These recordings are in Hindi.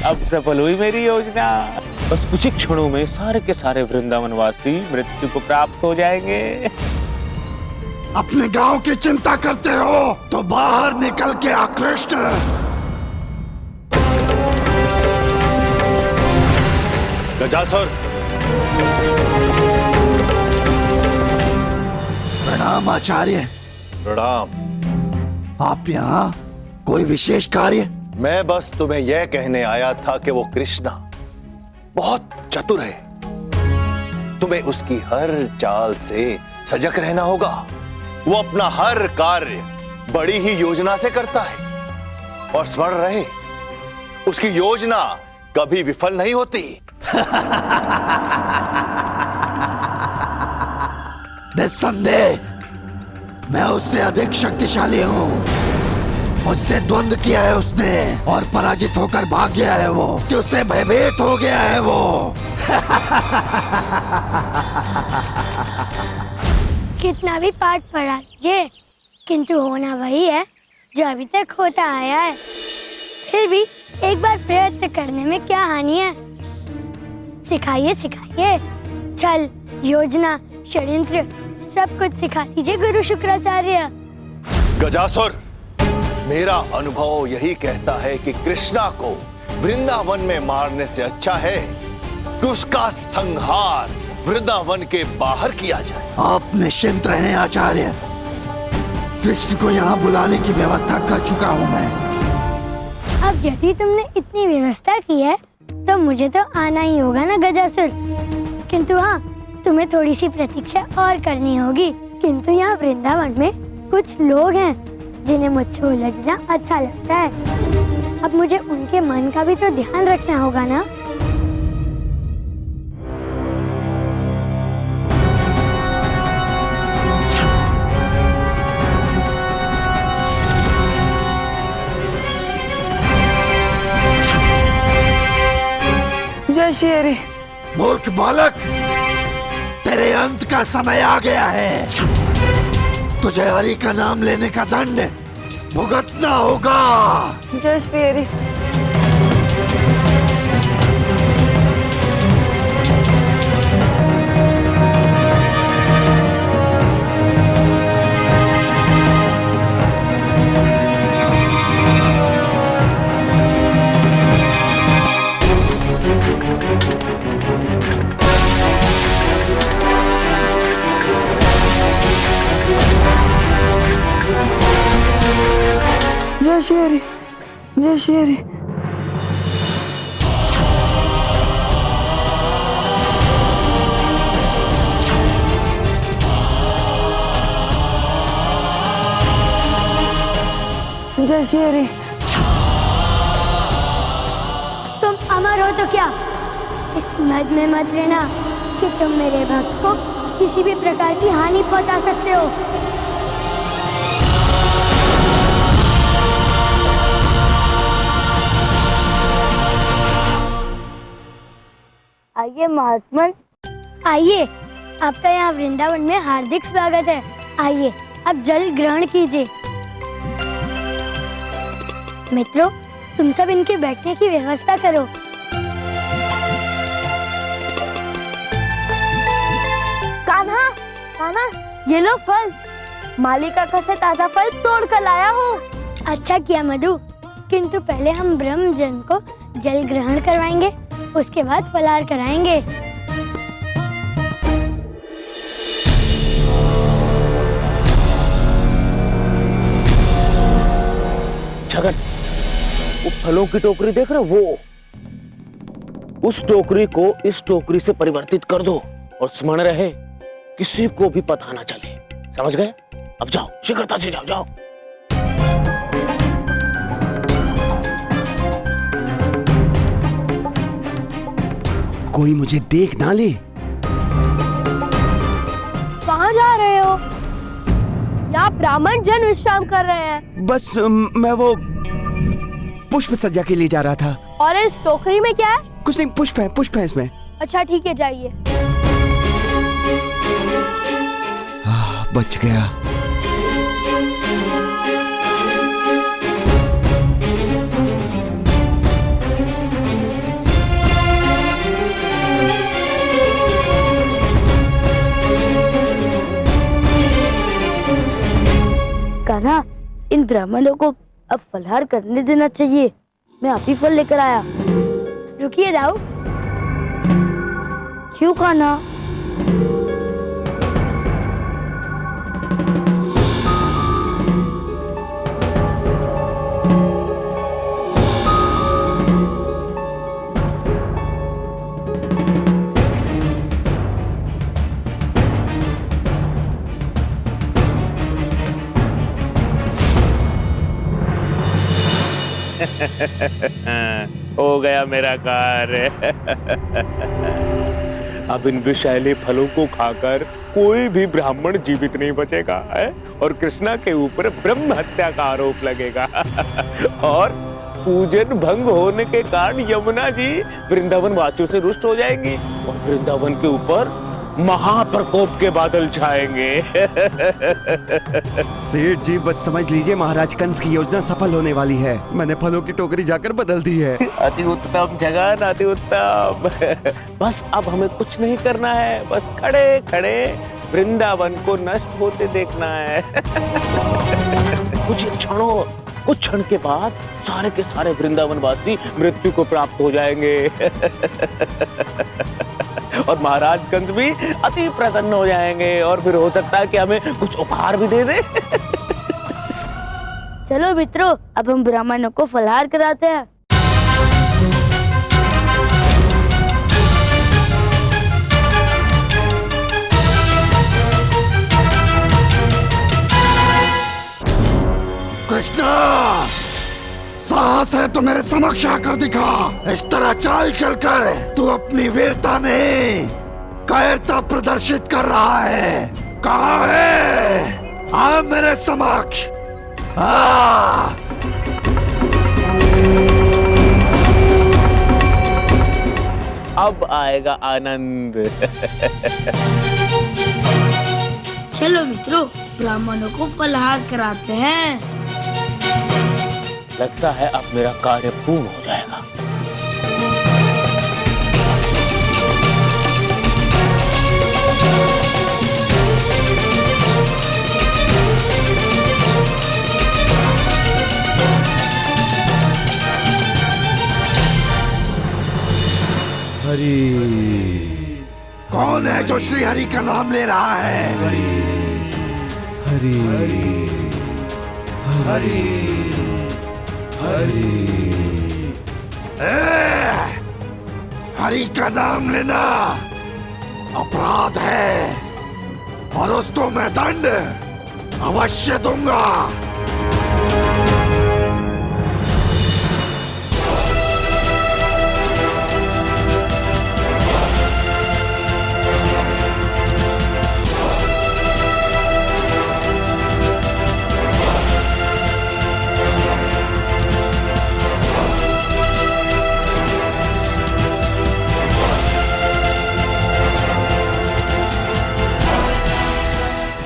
अब सफल हुई मेरी योजना। बस कुछ ही क्षणों में सारे के सारे वृंदावनवासी मृत्यु को प्राप्त हो जाएंगे। अपने गांव की चिंता करते हो तो बाहर निकल के आ कृष्ण। गजासुर, प्रणाम आचार्य। प्रणाम। आप यहाँ कोई विशेष कार्य? मैं बस तुम्हें यह कहने आया था कि वो कृष्णा बहुत चतुर है। तुम्हें उसकी हर चाल से सजग रहना होगा। वो अपना हर कार्य बड़ी ही योजना से करता है और स्मरण रहे, उसकी योजना कभी विफल नहीं होती। निस्संदेह मैं उससे अधिक शक्तिशाली हूँ। उससे द्वंद्व किया है उसने और पराजित होकर भाग गया है वो, कि उससे भयभीत हो गया है वो। कितना भी पाठ पढ़ा लीजिए, किंतु होना वही है जो अभी तक होता आया है। फिर भी एक बार प्रयत्न करने में क्या हानि है। सिखाइए सिखाइए, छल, योजना, षड्यंत्र सब कुछ सिखा दीजिए गुरु शुक्राचार्य। गजासुर, मेरा अनुभव यही कहता है कि कृष्णा को वृंदावन में मारने से अच्छा है कि उसका संहार वृंदावन के बाहर किया जाए। आप निश्चिंत रहें आचार्य, कृष्ण को यहाँ बुलाने की व्यवस्था कर चुका हूँ मैं। अब यदि तुमने इतनी व्यवस्था की है तो मुझे तो आना ही होगा ना गजासुर। किंतु हाँ, तुम्हें थोड़ी सी प्रतीक्षा और करनी होगी। किंतु यहाँ वृंदावन में कुछ लोग हैं जिन्हें मुझसे उलझना अच्छा लगता है। अब मुझे उनके मन का भी तो ध्यान रखना होगा ना। जय श्री हरि। मूर्ख बालक, तेरे अंत का समय आ गया है। तुझे हरि का नाम लेने का दंड भुगतना होगा। जय श्री हरि। जय श्री हरि। जय श्री हरि। जय श्री हरि। तुम अमर हो तो क्या, इस मद में मत रहना कि तुम मेरे भक्त को किसी भी प्रकार की हानि पहुंचा सकते हो। आइए महात्मन, आइए। आपका यहाँ वृंदावन में हार्दिक स्वागत है। आइए, अब जल ग्रहण कीजिए। मित्रों, तुम सब इनके बैठने की व्यवस्था करो। कान्हा, कान्हा, ये लो फल। मालिका का से ताजा फल तोड़ कर लाया हूँ। अच्छा किया मधु, किंतु पहले हम ब्रह्मजन को जल ग्रहण करवाएंगे, उसके बाद फलाहार कराएंगे। छगन, वो फलों की टोकरी देख रहे हो, वो उस टोकरी को इस टोकरी से परिवर्तित कर दो और स्मरण रहे किसी को भी पता ना चले। समझ गए? अब जाओ, शीघ्रता से जाओ जाओ। कोई मुझे देख ना ले। कहाँ जा रहे हो? यहाँ ब्राह्मण जन विश्राम कर रहे हैं। बस मैं वो पुष्प सज्जा के लिए जा रहा था। और इस टोकरी में क्या है? कुछ नहीं, पुष्प है इसमें। अच्छा ठीक है, जाइए। बच गया। कान्हा, इन ब्राह्मणों को अब फलहार करने देना चाहिए। मैं अभी फल लेकर आया। रुकिए दाऊ, क्यों कान्हा? हो गया मेरा कार्य। अब इन विषैले फलों को खाकर कोई भी ब्राह्मण जीवित नहीं बचेगा है? और कृष्णा के ऊपर ब्रह्म हत्या का आरोप लगेगा। और पूजन भंग होने के कारण यमुना जी वृंदावन वासियों से रुष्ट हो जाएंगी और वृंदावन के ऊपर महाप्रकोप के बादल छाएंगे। सेठ जी बस समझ लीजिए, महाराज कंस की योजना सफल होने वाली है। मैंने फलों की टोकरी जाकर बदल दी है। अति उत्तम जगन, अति उत्तम। बस अब हमें कुछ नहीं करना है, बस खड़े खड़े वृंदावन को नष्ट होते देखना है। कुछ क्षण के बाद सारे के सारे वृंदावन वासी मृत्यु को प्राप्त हो जाएंगे। और महाराज कंस भी अति प्रसन्न हो जाएंगे और फिर हो सकता है कि हमें कुछ उपहार भी दे दे। चलो मित्रों, अब हम ब्राह्मणों को फलहार कराते हैं। कृष्णा, साहस है तो मेरे समक्ष आकर दिखा। इस तरह चाल चलकर तू अपनी वीरता नहीं, कायरता प्रदर्शित कर रहा है। कहाँ है? आ मेरे समक्ष आ। अब आएगा आनंद। चलो मित्रों, ब्राह्मणों को फलहार कराते हैं। लगता है अब मेरा कार्य पूर्ण हो जाएगा। हरि कौन है जो श्री हरि का नाम ले रहा है? हरि हरि हरि हरि का नाम लेना अपराध है और उसको मैं दंड अवश्य दूंगा।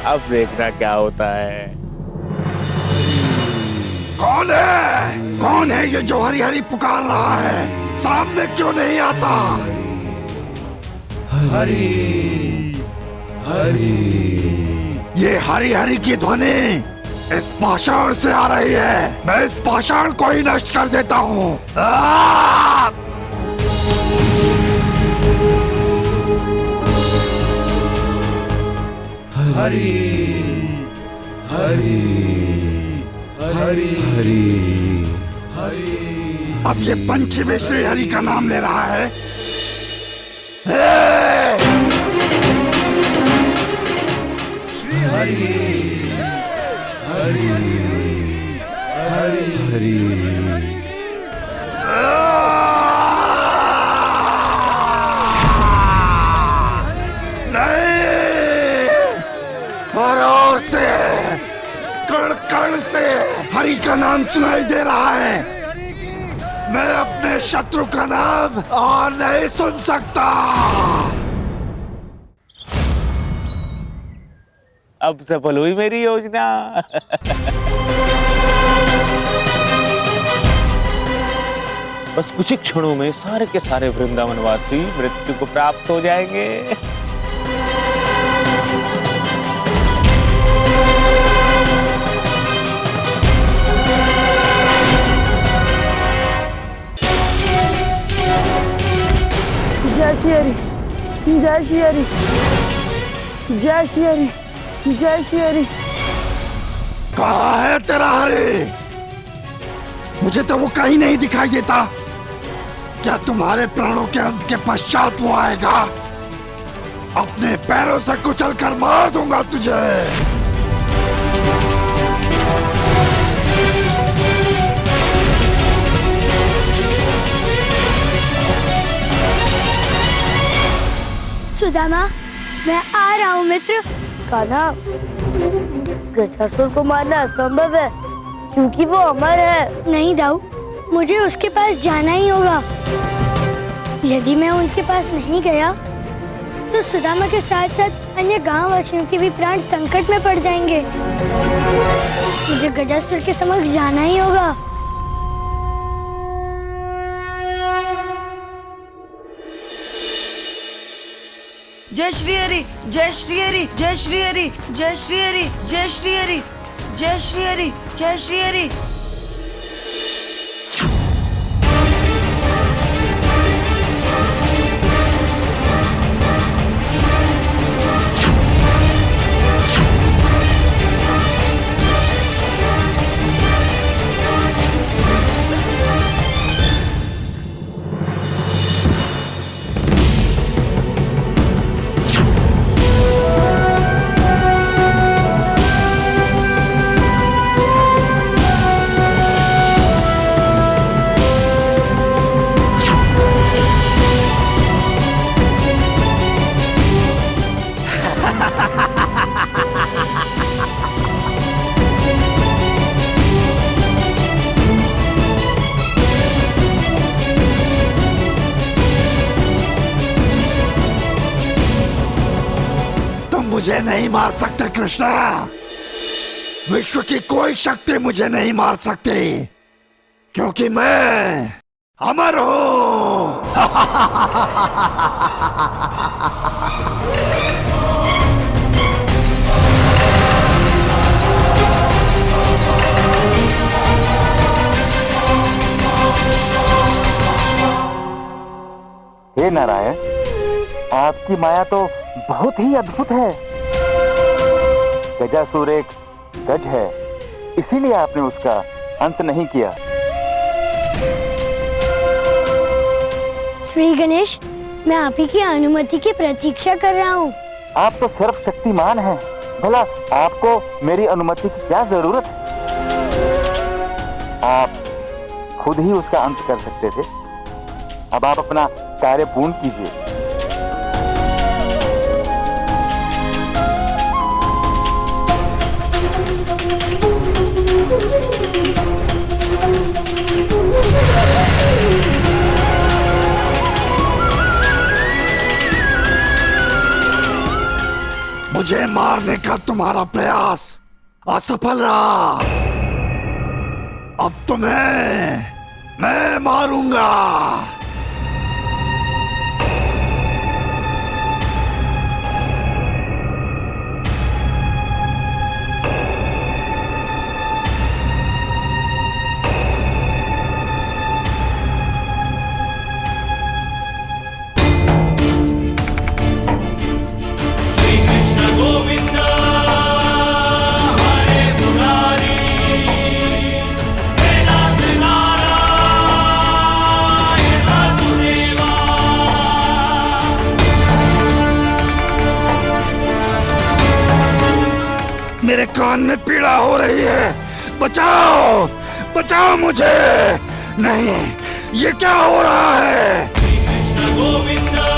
अब देखना क्या होता है। कौन है? कौन है ये जो हरि हरि पुकार रहा है? सामने क्यों नहीं आता? हरि हरि ये हरि हरि की ध्वनि इस पाषाण से आ रही है। मैं इस पाषाण को ही नष्ट कर देता हूँ। हरि हरि हरि हरि हरि। अब ये पंछी भी श्री हरि का नाम ले रहा है। श्री हरि हरि हरि हरि। और से कण कण से हरि का नाम सुनाई दे रहा है। मैं अपने शत्रु का नाम और नहीं सुन सकता। अब सफल हुई मेरी योजना। बस कुछ ही क्षणों में सारे के सारे वृंदावनवासी मृत्यु को प्राप्त हो जाएंगे। जय श्री हरि, जय श्री हरि, जय श्री हरि। कहाँ है तेरा हरि? मुझे तो वो कहीं नहीं दिखाई देता। क्या तुम्हारे प्राणों के अंत के पश्चात वो आएगा? अपने पैरों से कुचल कर मार दूंगा तुझे। सुदामा, मैं आ रहा हूँ मित्र। कान्हा, गजासुर को मारना असंभव है क्योंकि वो अमर है। नहीं दाऊ, मुझे उसके पास जाना ही होगा। यदि मैं उनके पास नहीं गया तो सुदामा के साथ साथ अन्य गांव वासियों के भी प्राण संकट में पड़ जाएंगे। मुझे गजासुर के समक्ष जाना ही होगा। जय श्री हरि, जय श्री हरि, जय श्री हरि, जय श्री हरि, जय श्री हरि, जय श्री हरि, जय श्री हरि। मुझे नहीं मार सकते कृष्णा। विश्व की कोई शक्ति मुझे नहीं मार सकती क्योंकि मैं अमर हूं। हे नारायण, आपकी माया तो बहुत ही अद्भुत है। गजासुर एक गज है, इसीलिए आपने उसका अंत नहीं किया। श्री गणेश, मैं आप ही की अनुमति की प्रतीक्षा कर रहा हूँ। आप तो सर्वशक्तिमान हैं, भला आपको मेरी अनुमति की क्या जरूरत है? आप खुद ही उसका अंत कर सकते थे। अब आप अपना कार्य पूर्ण कीजिए। मुझे मारने का तुम्हारा प्रयास असफल रहा। अब तुम्हें मैं मारूंगा। मेरे कान में पीड़ा हो रही है। बचाओ, बचाओ मुझे। नहीं, ये क्या हो रहा है? श्री कृष्ण गोविंदा।